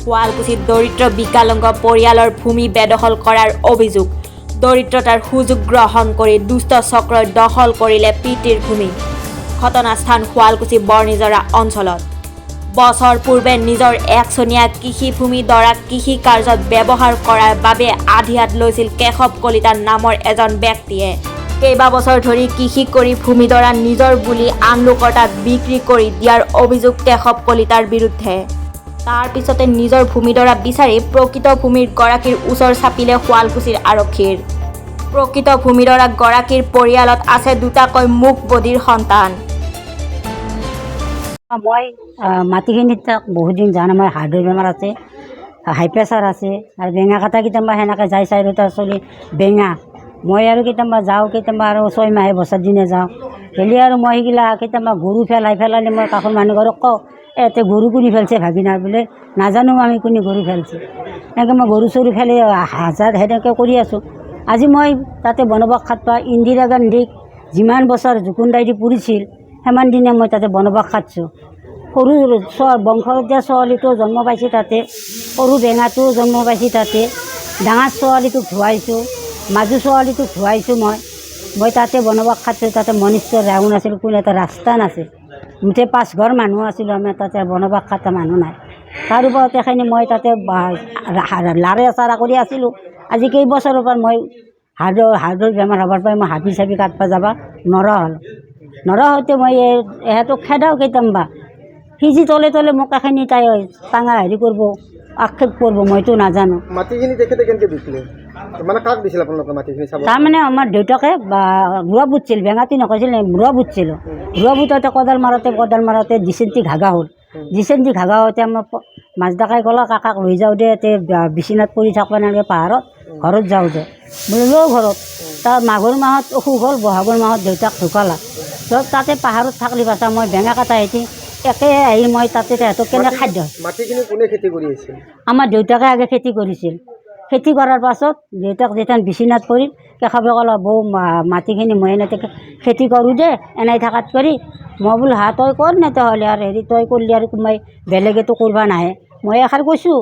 শুৱালকুছিত দৰিদ্ৰ বিকলাংগ পৰিয়ালৰ ভূমি বেদখল কৰাৰ অভিযোগ। দৰিদ্ৰতাৰ সুযোগ গ্ৰহণ কৰি দুষ্ট চক্ৰই দখল কৰিলে পিতৃৰ ভূমি। ঘটনাস্থান শুৱালকুছি বৰনিজৰা অঞ্চলত। বছৰ পূৰ্বে নিজৰ একচনীয়া কৃষিভূমিডৰা কৃষি কাৰ্যত ব্যৱহাৰ কৰাৰ বাবে আধিয়াত লৈছিল কেশৱ কলিতা নামৰ এজন ব্যক্তিয়ে। কেইবাবছৰ ধৰি কৃষি কৰি ভূমিডৰা নিজৰ বুলি আন লোকৰ তাত বিক্ৰী কৰি দিয়াৰ অভিযোগ কেশৱ কলিতাৰ বিৰুদ্ধে। তাৰ পিছতে নিজৰ ভূমিডৰা বিচাৰি প্ৰকৃত ভূমিৰ গৰাকীৰ ওচৰ চাপিলে শুৱালকুছিৰ আৰক্ষীৰ। প্ৰকৃত ভূমিডৰা গৰাকীৰ পৰিয়ালত আছে দুটাকৈ মুখ বধিৰ সন্তান। মই মাটিখিনিত বহুদিন জানো, মই হাৰ্টৰ বেমাৰ আছে, হাই প্ৰেছাৰ আছে, আৰু বেঙা কাটা কেতিয়াবা সেনেকৈ যায় 4টা চলি বেঙা। মই আৰু কেতিয়াবা যাওঁ, কেতিয়াবা আৰু 6 মাহে বছৰ দিনে যাওঁ। গেলি আৰু মই সেইগিলা কেতিয়াবা গৰু পেলালে মই কাষৰ মানুহ ঘৰক কওঁ, এতে গৰু কোনে ফেলছে ভাগিনা বোলে, নাজানো আমি কোনে গৰু ফেলছে। এনেকৈ মই গৰু চৰু ফেলে হাজাৰ সেনেকৈ কৰি আছোঁ। আজি মই তাতে বনবাস খাটবা ইন্দিৰা গান্ধীক যিমান বছৰ জুকুন্দাই দি পুৰিছিল সিমান দিনে মই তাতে বনবাস খাটছোঁ। সৰু বংশৰতীয়া ছোৱালীটো জন্ম পাইছে তাতে, সৰু বেঙাটো জন্ম পাইছে তাতে, ডাঙৰ ছোৱালীটোক ধুৱাইছোঁ, মাজু ছোৱালীটোক ধুৱাইছোঁ। মই তাতে বনবাস খাটছোঁ। তাতে মনিশ্বৰ ৰাউণ্ড আছিল, কোনো এটা ৰাস্তা নাছিল, মুঠেই 5 ঘৰ মানুহ আছিলোঁ আমি তাতে, বনবাস খাটা মানুহ নাই। তাৰ ওপৰত এখিনি মই তাতে লাৰে চাৰা কৰি আছিলোঁ। আজি কেইবছৰৰ পৰা মই হাৰ্টৰ বেমাৰ হ'বৰ পৰাই মই হাবি চাবি কাটবা যাব নৰা হওঁতে মই ইহঁতক খেদাওঁ কেতিয়াবা। সিজি তলে তলে মোক এখিনি তাই টাঙা হেৰি কৰিব, আক্ষেপ কৰিব, মইতো নাজানো। মাটিখিনি তেখেতে কেনেকৈ দিছিলে, মানে কাক দিছিল আপোনালোকে মাটিখিনি? তাৰমানে আমাৰ দেউতাকে ৰোৱা বুটছিল, বেঙাতি নকৈছিল, ৰোৱা বুটছিলোঁ। ৰোৱা বুটতে কোদাল মাৰোঁতে ডিচেণ্টি ঘাগা হ'ল। ডিচেণ্টি ঘাগা হওঁতে আমাৰ মাজদাকাই ক'লা কাকাক লৈ যাওঁ দে, এতে বিচনাত পৰি থাকিব নালাগে পাহাৰত, ঘৰত যাওঁ দে বোলে লওঁ ঘৰত। তাৰ মাঘৰ মাহত অসুখ হ'ল, বহাগৰ মাহত দেউতাক ঢুকালা। তাতে পাহাৰত থাকলি বাচা, মই বেঙা কাটা হেঁতি একে আহি মই তাতে সিহঁতক কেনে খাদ্য। মাটিখিনি কোনে খেতি কৰি আছিল? আমাৰ দেউতাকে আগে খেতি কৰিছিল। খেতি কৰাৰ পাছত দেউতাক যেতিয়া বিচনাত পৰিল, কেশৱে ক'লা বৌ মাটিখিনি মই এনেকৈ খেতি কৰোঁ দে, এনেই থাকাত কৰি। মই বোলো হা তই কৰ নে তেতিয়াহ'লে, আৰু হেৰি তই কৰিলে আৰু কোনোবাই বেলেগেতো কৰিব নাহে। মই এষাৰ কৈছোঁ,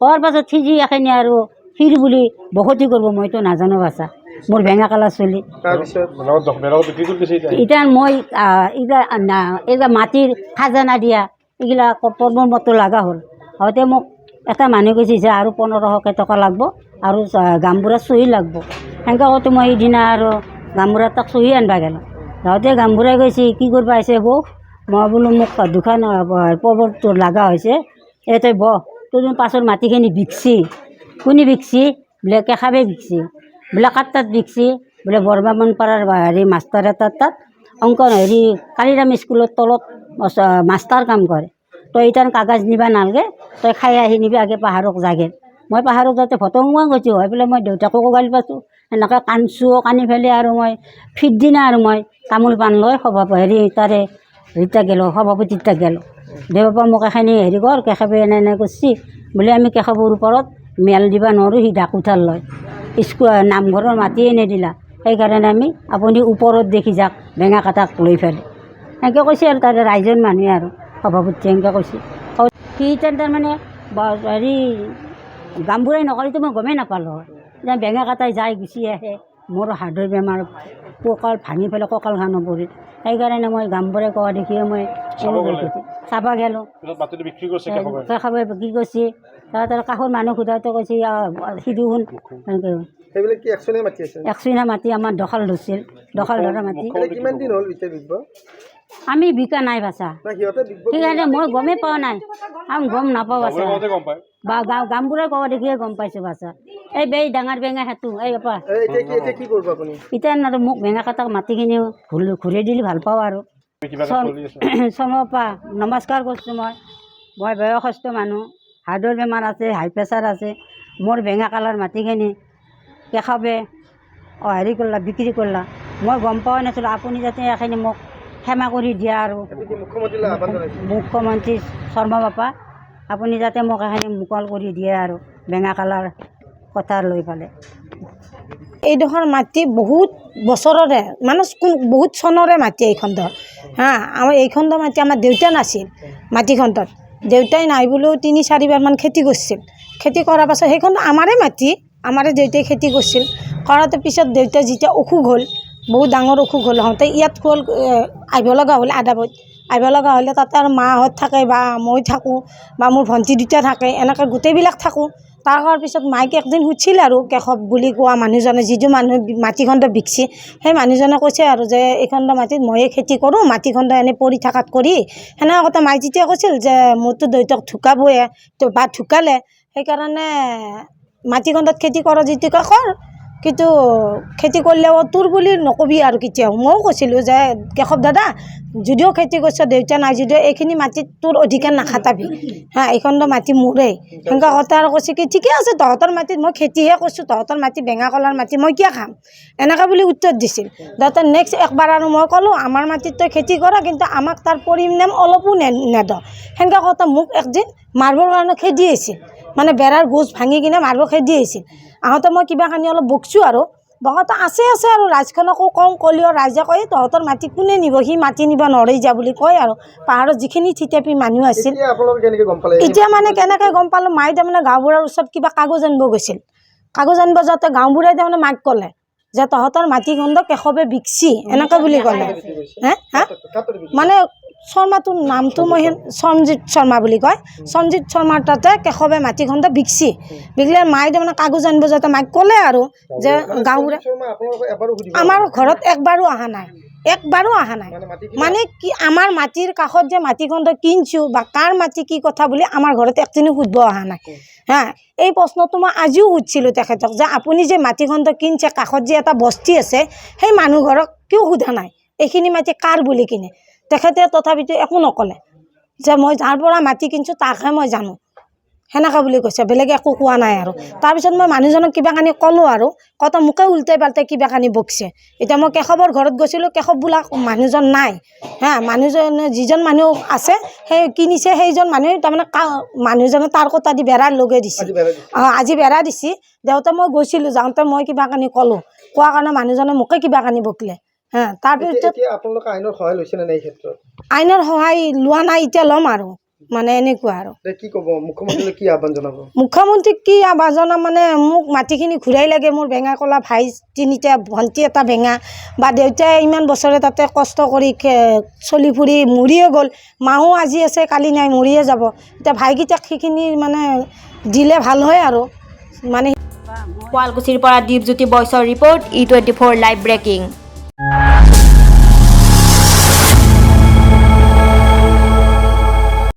কোৱাৰ পাছত সিজি এখিনি আৰু ফিৰ বুলি বসতি কৰিব, মইতো নাজানো বাচা। মোৰ বেঙা কালাৰ চলি এতিয়া মই এইগিলা মাটিৰ খাজানা দিয়া এইগিলা পৰ্বৰ মতো লগা হ'ল। হওঁতে মোক এটা মানুহ কৈছে যে আৰু 1500 টকা লাগব আৰু গামবুঢ়াৰ চহী লাগব। সেনেকৈ কওঁতে মই সেইদিনা আৰু গামবুঢ়াৰ তাক চহী আনবা গ'লোঁ। যাওঁতে গামবুঢ়াই কৈছে কি কৰিব আহিছে বৌ? মই বোলো মোক দুখন পৰ্বটো লগা হৈছে, তই বহ, তোৰ পাছৰ মাটিখিনি বিকছি। কোনে বিকছি? বোলে কেশৱে বিকছি। বোলে কাৰ তাত বিকছি? বোলে বৰবামন পাৰাৰ হেৰি মাষ্টাৰ এটাৰ তাত, অংকন হেৰি কালিৰাম স্কুলৰ তলত মাষ্টাৰ কাম কৰে। তই এতিয়া কাগজ নিবা নালাগে, তই খাই আহি নিবি আগে পাহাৰক জাগে। মই পাহাৰত যাওঁতে ভটংগুৱা গৈছোঁ, হৈ পেলাই মই দেউতাককো গালি পাইছোঁ, সেনেকৈ কান্দছোঁ। কান্দি ফেলে আৰু মই দিনা আৰু মই তামোল পাণ লৈ হেৰি তাৰে হেৰিতা গেলোঁ, সভাপতিৰ তাত গেলোঁ। দেউবা মোক এখিনি হেৰি কৰ, কেশৱে এনে কৰিছে বোলে, আমি কেশৱৰ ওপৰত মেল দিবা নোৱাৰোঁ, সি ডাকুঠাৰ লয়, নামঘৰৰ মাটিয়ে নিদিলা, সেইকাৰণে আপুনি ওপৰত দেখি যাওক বেঙা কাটাক লৈ ফেলে। সেনেকৈ কৈছে আৰু তাৰে ৰাইজৰ মানুহে আৰু সভাপতি এনেকৈ কৈছে। সি তাৰমানে হেৰি গামবুঢ়াই নকৰিতো মই গমেই নাপালোঁ হয়। এতিয়া বেঙা কাটাই যাই গুচি আহে, মোৰ হাৰ্টৰ বেমাৰ, কঁকাল ভাঙি পেলাই কঁকালখানো পৰিল। সেইকাৰণে মই গামবুঢ়াই কোৱা দেখিয়ে মই চাবা গেলোঁ। কেশৱে বিক্ৰী কৰিছে। তাৰ কাষৰ মানুহ সোধাওঁতে কৈছে সিধু শুন, এনেকৈ 1 মাটি আমাৰ দখল ধৰিছিল, দখল ধৰা মাটি। আমি বিকা নাই বাচা, সেইকাৰণে মই গমেই পোৱা নাই, আমি গম নাপাওঁ বাচা। বা গামবুঢ়াই কোৱা দেখিয়ে গম পাইছোঁ বাচা। এই ডাঙৰ বেঙা সেইটো এতিয়া আৰু মোক বেঙা কাটাক মাটিখিনি ঘূৰাই দিলে ভাল পাওঁ আৰু। চনৰ পৰা নমস্কাৰ কৰিছোঁ। মই বয়সস্থ মানুহ, হাৰ্টৰ বেমাৰ আছে, হাই প্ৰেছাৰ আছে। মোৰ বেঙা কালাৰ মাটিখিনি কেশৱে হেৰি কৰলা, বিক্ৰী কৰলা। মই গম পোৱা নাছিলোঁ। আপুনি যাতে এখিনি মোক ক্ষমা কৰি দিয়া আৰু মুখ্যমন্ত্ৰী শৰ্মা বাপা, আপুনি যাতে মোক এখিনি মুকল কৰি দিয়ে আৰু বেঙা কালাৰ কথা লৈ পেলাই। এইডোখৰ মাটি বহুত বছৰৰে মানে বহুত চনৰে মাটি এইখন ধৰ আমাৰ এইখন মাটি আমাৰ দেউতা নাছিল মাটিখণ্ডত দেউতাই নাই বুলিও 3-4বাৰমান খেতি কৰিছিল খেতি কৰাৰ পাছত সেইখন আমাৰে মাটি আমাৰে দেউতাই খেতি কৰিছিল কৰাৰ পিছত দেউতা যেতিয়া অসুখ হ'ল বহুত ডাঙৰ অসুখ হ'ল হওঁতে ইয়াত হ'ল আহিব লগা হ'ল আদাবৈত আহিব লগা হ'লে তাতে আৰু মাহঁত থাকে বা মই থাকোঁ বা মোৰ ভণ্টি দুটা থাকে এনেকৈ গোটেইবিলাক থাকোঁ তাৰ পিছত মাইকে একদিন সুধিছিল আৰু কেশৱ বুলি কোৱা মানুহজনে যিটো মানুহ মাটিখণ্ড বিকছি সেই মানুহজনে কৈছে আৰু যে এইখণ্ড মাটিত ময়ে খেতি কৰোঁ মাটিখণ্ড এনেই পৰি থকাত কৰি সেনেকুৱা কথা মাই যেতিয়া কৈছিল যে মোৰতো দেউতাক ঢুকাবয়ে বা ঢুকালে সেইকাৰণে মাটিখণ্ডত খেতি কৰ যিটো কৰ কিন্তু খেতি কৰিলেও তোৰ বুলি নকবি আৰু কেতিয়াও ময়ো কৈছিলোঁ যে কেশৱ দাদা যদিও খেতি কৰিছ দেউতা নাই যদিও এইখিনি মাটিত তোৰ অধিকাৰ নাখাটাবি এইখন মাটি মোৰেই সেনেকুৱা কথা আৰু কৈছে কি ঠিকে আছে তহঁতৰ মাটিত মই খেতিহে কৰিছোঁ তহঁতৰ মাটি বেঙা কলাৰ মাটি মই কিয় খাম এনেকৈ বুলি উত্তৰ দিছিল তাতে নেক্সট একবাৰ আৰু মই ক'লোঁ আমাৰ মাটিত তই খেতি কৰা কিন্তু আমাক তাৰ পৰিমাণ অলপো নেদ সেনেকুৱা কথা মোক একদিন মাৰিবৰ কাৰণে খেদি আহিছিল মানে বেৰাৰ গোজ ভাঙি কিনে মাৰিব খেদি আহিছিল আহোঁতে মই কিবা কানি অলপ বকিছোঁ আৰু বকতা আছে আৰু ৰাইজখনকো কওঁ ক'লেও ৰাইজে কয় তহঁতৰ মাটি কোনে নিব সি মাটি নিব নৰৈ যা বুলি কয় আৰু পাহাৰত যিখিনি থিতাপি মানুহ আছিল এতিয়া মানে কেনেকৈ গম পালোঁ মায়ে তাৰমানে গাঁওবুঢ়াৰ ওচৰত কিবা কাগজ আনিব গৈছিল কাগজ আনিব যাওঁতে গাঁওবুঢ়াই তাৰমানে মাক ক'লে যে তহঁতৰ মাটিখণ্ড কেশৱে বিকছি এনেকৈ বুলি ক'লে মানে শৰ্মাটোৰ নামটো মই সঞ্জিত শৰ্মা বুলি কয় সঞ্জিত শৰ্মাৰ তাতে কেশৱে মাটিখণ্ড বিকছি বিকলে মায়ে তাৰমানে কাগজ আনিব যাওঁতে মাক ক'লে আৰু যে গাঁওবুঢ়া আমাৰ ঘৰত একবাৰো অহা নাই মানে কি আমাৰ মাটিৰ কাষত যে মাটিখণ্ড কিনছোঁ বা কাৰ মাটি কি কথা বুলি আমাৰ ঘৰত একদিনো সুধিব অহা নাই এই প্ৰশ্নটো মই আজিও সুধিছিলোঁ তেখেতক যে আপুনি যে মাটিখণ্ড কিনছে কাষত যে এটা বস্তি আছে সেই মানুহ ঘৰক কিয় সোধা নাই এইখিনি মাটি কাৰ বুলি কিনে তেখেতে তথাপিতো একো নক'লে যে মই যাৰ পৰা মাটি কিনছোঁ তাকহে মই জানো সেনেকৈ বুলি কৈছে বেলেগ একো কোৱা নাই আৰু তাৰপিছত মই মানুহজনক কিবা কানি ক'লোঁ আৰু কত মোকে উল্টাই পাল্টাই কিবা কানি বকিছে এতিয়া মই কেশৱৰ ঘৰত গৈছিলোঁ কেশৱ বোলা মানুহজন নাই মানুহজনে যিজন মানুহ আছে সেই কিনিছে সেইজন মানুহে তাৰমানে মানুহজনে তাৰ কথা দি বেৰা লগাই দিছে আজি বেৰা দিছে দেওঁতে মই গৈছিলোঁ যাওঁতে মই কিবা কানি ক'লোঁ কোৱাৰ কাৰণে মানুহজনে মোকে কিবা কানি বকিলে তাৰপিছত আইনৰ সহায় লোৱা নাই এতিয়া ল'ম আৰু মানে এনেকুৱা আৰু কি ক'ব মুখ্যমন্ত্ৰীলৈ কি আহ্বান জনাব মুখ্যমন্ত্ৰীক কি আহ্বান জনাম মানে মোক মাটিখিনি ঘূৰাই লাগে মোৰ বেঙা কলা ভাই তিনিটা ভণ্টি এটা বেঙা বা দেউতাই ইমান বছৰে তাতে কষ্ট কৰি চলি ফুৰি মৰিয়ে গ'ল মাও আজি আছে কালি নাই মৰিয়ে যাব এতিয়া ভাইকেইটাক সেইখিনি মানে দিলে ভাল হয় আৰু মানে শুৱালকুছিৰ পৰা দীপজ্যোতি বয়ছৰ ৰিপৰ্ট E24 লাইভ ব্ৰেকিং।